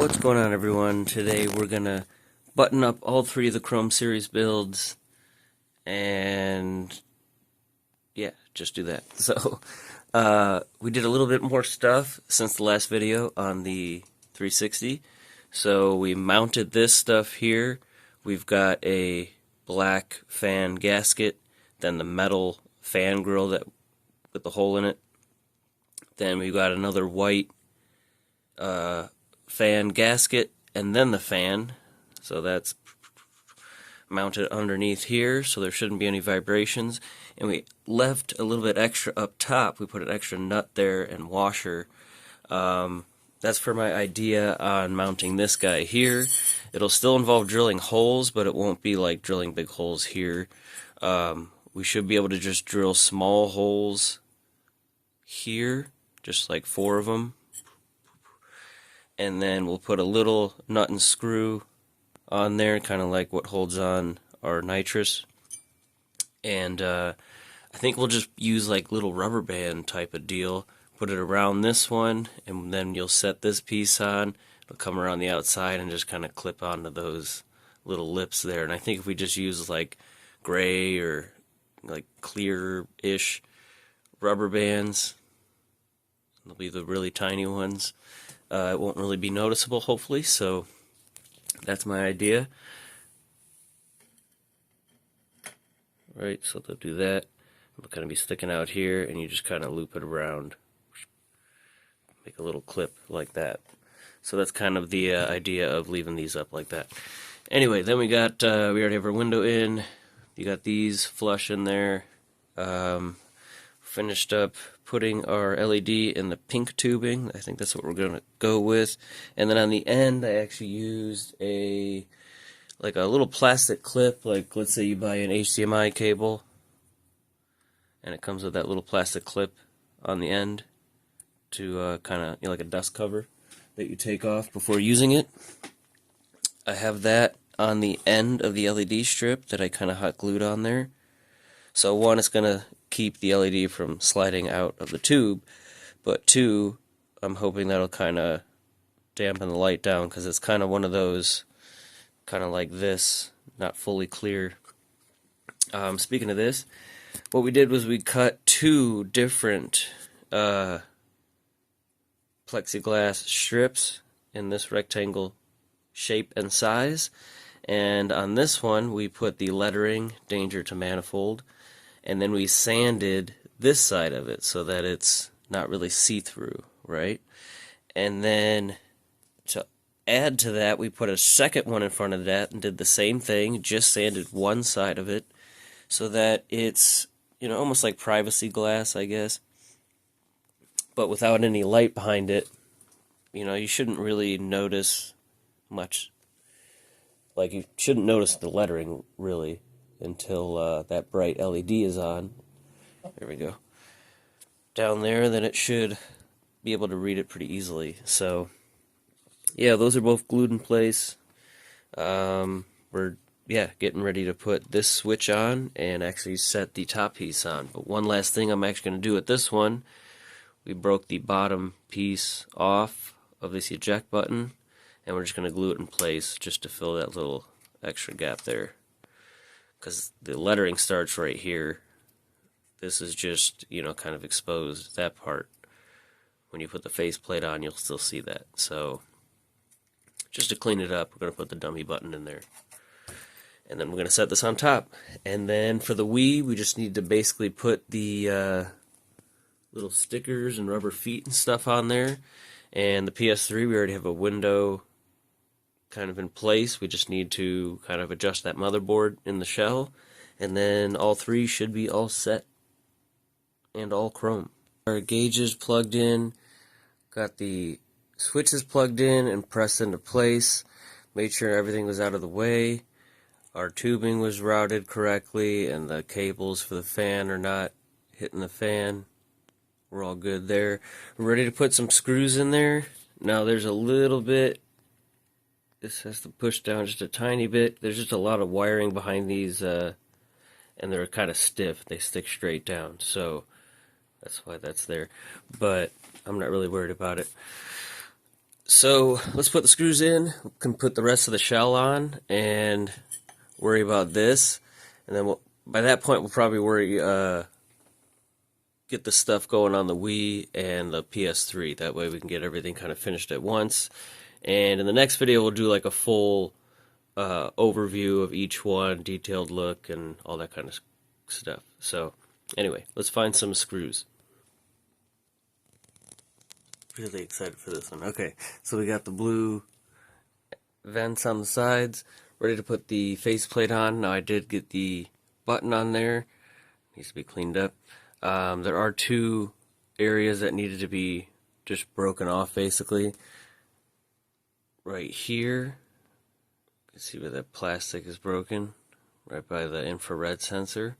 What's going on, everyone? Today we're gonna button up all three of the Chrome series builds and yeah, just do that. So we did a little bit more stuff since the last video on the 360. So we mounted this stuff here. We've got a black fan gasket, then the metal fan grill that with the hole in it. Then we've got another white fan gasket, and then the fan. So that's mounted underneath here, so there shouldn't be any vibrations. And we left a little bit extra up top. We put an extra nut there and washer. That's for my idea on mounting this guy here. It'll still involve drilling holes, but it won't be like drilling big holes here. We should be able to just drill small holes here, just like 4 of them. And then we'll put a little nut and screw on there, kind of like what holds on our nitrous. And I think we'll just use like little rubber band type of deal. Put it around this one, and then you'll set this piece on. It'll come around the outside and just kind of clip onto those little lips there. And I think if we just use like gray or like clear-ish rubber bands, they'll be the really tiny ones. It won't really be noticeable, hopefully, so that's my idea. Right, so they'll do that. It'll kind of be sticking out here, and you just kind of loop it around. Make a little clip like that. So that's kind of the idea of leaving these up like that. Anyway, then we got, we already have our window in. You got these flush in there. Finished up putting our LED in the pink tubing. I think that's what we're going to go with. And then on the end, I actually used a little plastic clip. Like, let's say you buy an HDMI cable, and it comes with that little plastic clip on the end to kind of, like a dust cover that you take off before using it. I have that on the end of the LED strip that I kind of hot glued on there. So one, it's going to keep the LED from sliding out of the tube, but two, I'm hoping that'll kind of dampen the light down, because it's kind of one of those, kind of like this, not fully clear. Speaking of this, what we did was we cut 2 different plexiglass strips in this rectangle shape and size, and on this one we put the lettering "Danger to Manifold," and then we sanded this side of it so that it's not really see-through, right? And then to add to that, we put a second one in front of that and did the same thing, just sanded one side of it so that it's, almost like privacy glass, I guess, but without any light behind it. You shouldn't really notice much. Like, you shouldn't notice the lettering, really, until that bright LED is on. There we go. Down there, then it should be able to read it pretty easily. So, yeah, those are both glued in place. We're, getting ready to put this switch on and actually set the top piece on. But one last thing I'm actually going to do with this one, we broke the bottom piece off of this eject button, and we're just going to glue it in place just to fill that little extra gap there. Because the lettering starts right here. This is just, kind of exposed, that part. When you put the faceplate on, you'll still see that. So, just to clean it up, we're going to put the dummy button in there. And then we're going to set this on top. And then for the Wii, we just need to basically put the little stickers and rubber feet and stuff on there. And the PS3, we already have a window kind of in place. We just need to kind of adjust that motherboard in the shell, and then all 3 should be all set and all chrome. Our gauges plugged in, got the switches plugged in and pressed into place, made sure everything was out of the way, our tubing was routed correctly, and the cables for the fan are not hitting the fan. We're all good there. We're ready to put some screws in there. Now there's a little bit, this has to push down just a tiny bit. There's just a lot of wiring behind these, and they're kind of stiff. They stick straight down, so that's why that's there. But I'm not really worried about it. So let's put the screws in. We can put the rest of the shell on and worry about this. And then by that point, we'll probably get the stuff going on the Wii and the PS3. That way we can get everything kind of finished at once. And in the next video, we'll do like a full overview of each one, detailed look, and all that kind of stuff. So anyway, let's find some screws. Really excited for this one. Okay, so we got the blue vents on the sides, ready to put the faceplate on. Now I did get the button on there. Needs to be cleaned up. There are two areas that needed to be just broken off, basically. Right here, you can see where that plastic is broken, right by the infrared sensor.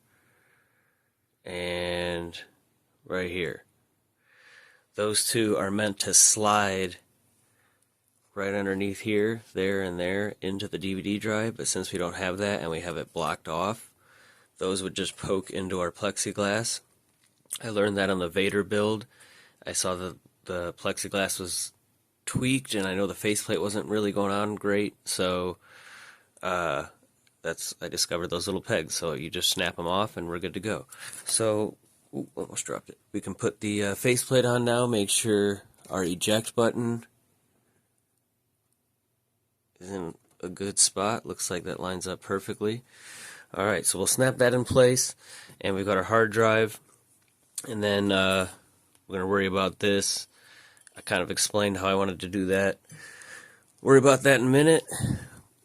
And right here. Those two are meant to slide right underneath here, there, and there into the DVD drive, but since we don't have that and we have it blocked off, those would just poke into our plexiglass. I learned that on the Vader build. I saw that the plexiglass was tweaked, and I know the faceplate wasn't really going on great, so I discovered those little pegs, so you just snap them off and we're good to go. So, ooh, almost dropped it. We can put the faceplate on now, make sure our eject button is in a good spot. Looks like that lines up perfectly. Alright, so we'll snap that in place, and we've got our hard drive, and then we're going to worry about this. I kind of explained how I wanted to do that. Worry about that in a minute.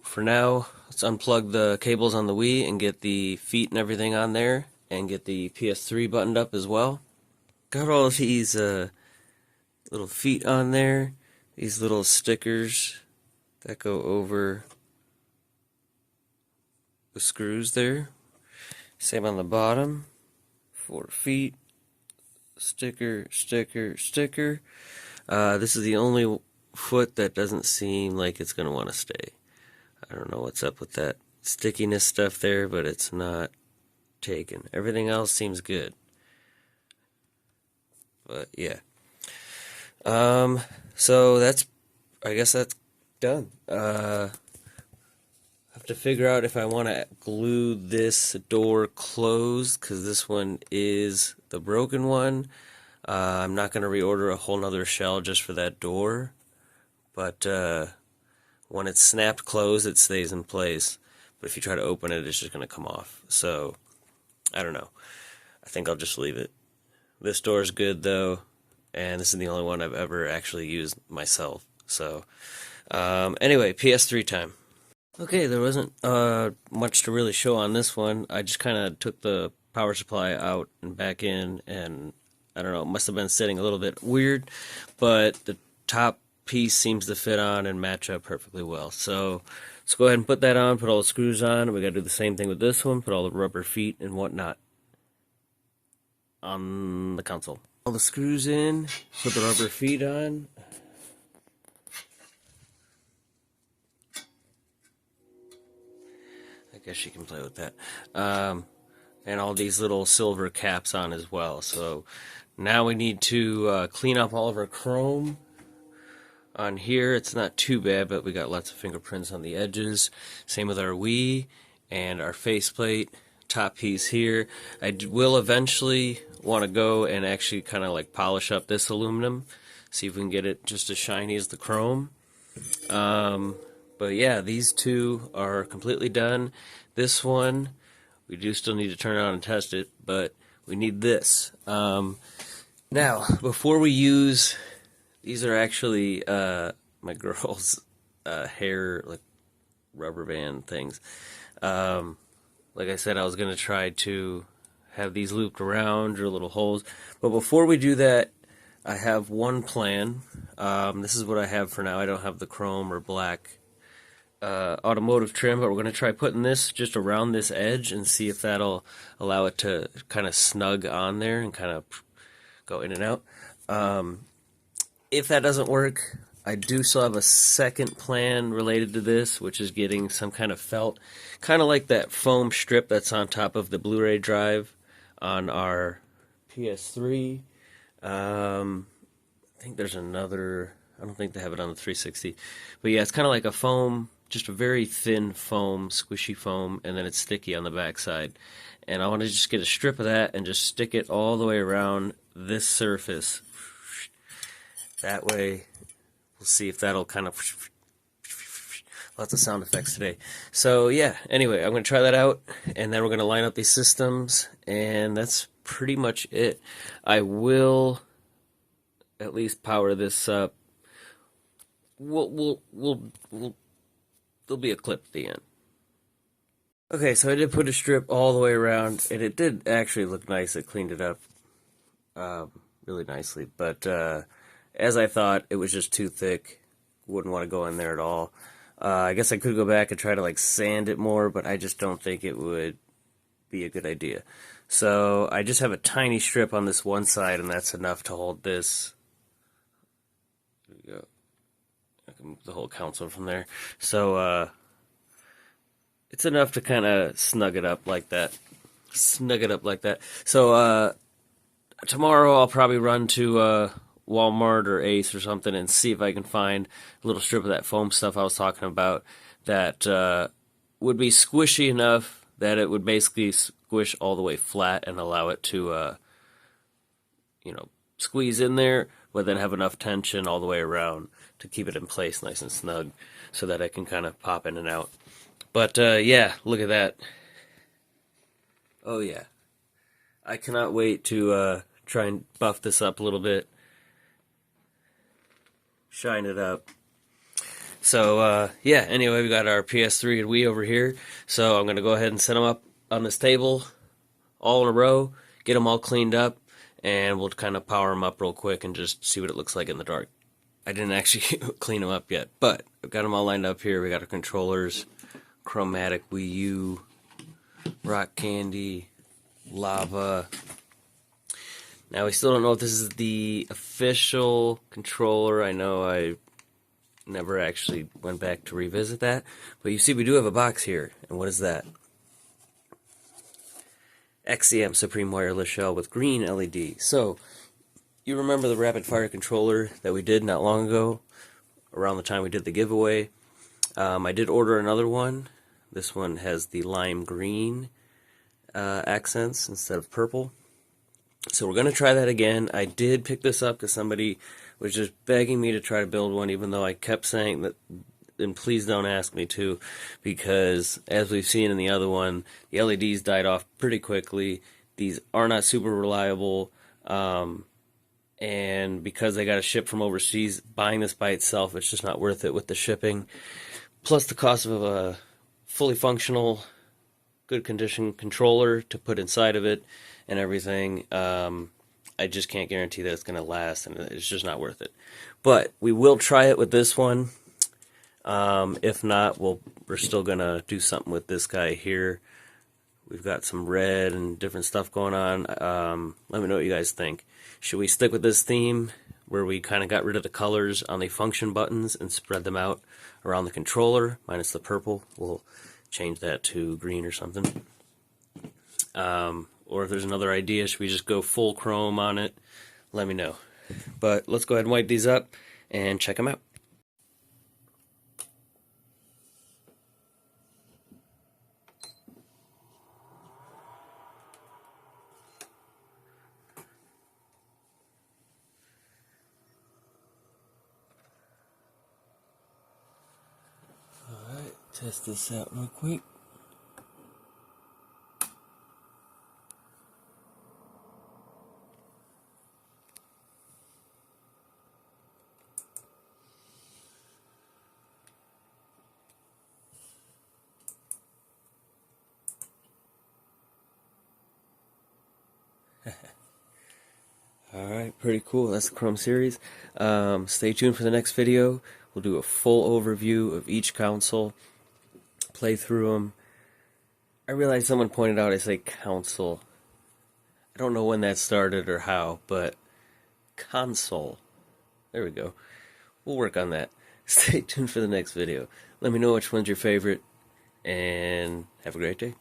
For now, let's unplug the cables on the Wii and get the feet and everything on there, and get the PS3 buttoned up as well. Got all of these little feet on there, these little stickers that go over the screws there. Same on the bottom. 4 feet. Sticker, sticker, sticker. This is the only foot that doesn't seem like it's going to want to stay. I don't know what's up with that stickiness stuff there, but it's not taken. Everything else seems good. But yeah. So I guess that's done. I have to figure out if I want to glue this door closed, because this one is the broken one. I'm not going to reorder a whole nother shell just for that door, but when it's snapped closed, it stays in place. But if you try to open it, it's just going to come off. So, I don't know. I think I'll just leave it. This door is good, though, and this is the only one I've ever actually used myself. So, anyway, PS3 time. Okay, there wasn't much to really show on this one. I just kind of took the power supply out and back in, and I don't know, it must have been sitting a little bit weird, but the top piece seems to fit on and match up perfectly well. So let's go ahead and put that on, put all the screws on, and we got to do the same thing with this one, put all the rubber feet and whatnot on the console. All the screws in, put the rubber feet on. I guess you can play with that. And all these little silver caps on as well. So now we need to clean up all of our chrome on here. It's not too bad, but we got lots of fingerprints on the edges. Same with our Wii and our faceplate. Top piece here. I will eventually want to go and actually kind of like polish up this aluminum. See if we can get it just as shiny as the chrome. But yeah, these two are completely done. This one, we do still need to turn it on and test it, but we need this. Now, before we use, these are actually my girl's hair, like rubber band things. Like I said, I was going to try to have these looped around, drill little holes. But before we do that, I have one plan. This is what I have for now. I don't have the chrome or black automotive trim, but we're going to try putting this just around this edge and see if that'll allow it to kind of snug on there and kind of go in and out. If that doesn't work, I do still have a second plan related to this, which is getting some kind of felt, kind of like that foam strip that's on top of the Blu-ray drive on our PS3. I think there's another I don't think they have it on the 360. But yeah, it's kind of like a foam, just a very thin foam, squishy foam, and then it's sticky on the backside. And I want to just get a strip of that and just stick it all the way around this surface. That way, we'll see if that'll kind of... Lots of sound effects today. So yeah, anyway, I'm going to try that out, and then we're going to line up these systems, and that's pretty much it. I will at least power this up. There'll be a clip at the end. Okay, so I did put a strip all the way around, and it did actually look nice. It cleaned it up really nicely, but as I thought, it was just too thick. Wouldn't want to go in there at all. I guess I could go back and try to like sand it more, but I just don't think it would be a good idea. So I just have a tiny strip on this one side, and that's enough to hold this. There we go. I can move the whole console from there. So it's enough to kind of snug it up like that. So tomorrow I'll probably run to Walmart or Ace or something and see if I can find a little strip of that foam stuff I was talking about that would be squishy enough that it would basically squish all the way flat and allow it to squeeze in there, but then have enough tension all the way around to keep it in place nice and snug so that I can kind of pop in and out. But yeah, look at that. Oh yeah. I cannot wait to try and buff this up a little bit. Shine it up. So yeah, anyway, we got our PS3 and Wii over here. So I'm going to go ahead and set them up on this table all in a row, get them all cleaned up, and we'll kind of power them up real quick and just see what it looks like in the dark. I didn't actually clean them up yet, but I've got them all lined up here. We got our controllers, Chromatic Wii U, Rock Candy, Lava. Now, we still don't know if this is the official controller. I know I never actually went back to revisit that. But you see, we do have a box here. And what is that? XCM Supreme Wireless Shell with green LED. So, you remember the rapid fire controller that we did not long ago, around the time we did the giveaway? I did order another one. This one has the lime green accents instead of purple. So we're going to try that again. I did pick this up because somebody was just begging me to try to build one, even though I kept saying that, and please don't ask me to, because as we've seen in the other one, the LEDs died off pretty quickly. These are not super reliable, and because they got to ship from overseas, buying this by itself, it's just not worth it with the shipping. Plus the cost of a fully functional, good condition controller to put inside of it and everything. I just can't guarantee that it's going to last, and it's just not worth it. But we will try it with this one. If not, we're still going to do something with this guy here. We've got some red and different stuff going on. Let me know what you guys think. Should we stick with this theme where we kind of got rid of the colors on the function buttons and spread them out around the controller, minus the purple? We'll change that to green or something. Or if there's another idea, should we just go full chrome on it? Let me know. But let's go ahead and wipe these up and check them out. Alright, test this out real quick. Alright, pretty cool. That's the Chrome series. Stay tuned for the next video. We'll do a full overview of each console, play through them. I realize someone pointed out I say console. I don't know when that started or how, but console. There we go. We'll work on that. Stay tuned for the next video. Let me know which one's your favorite, and have a great day.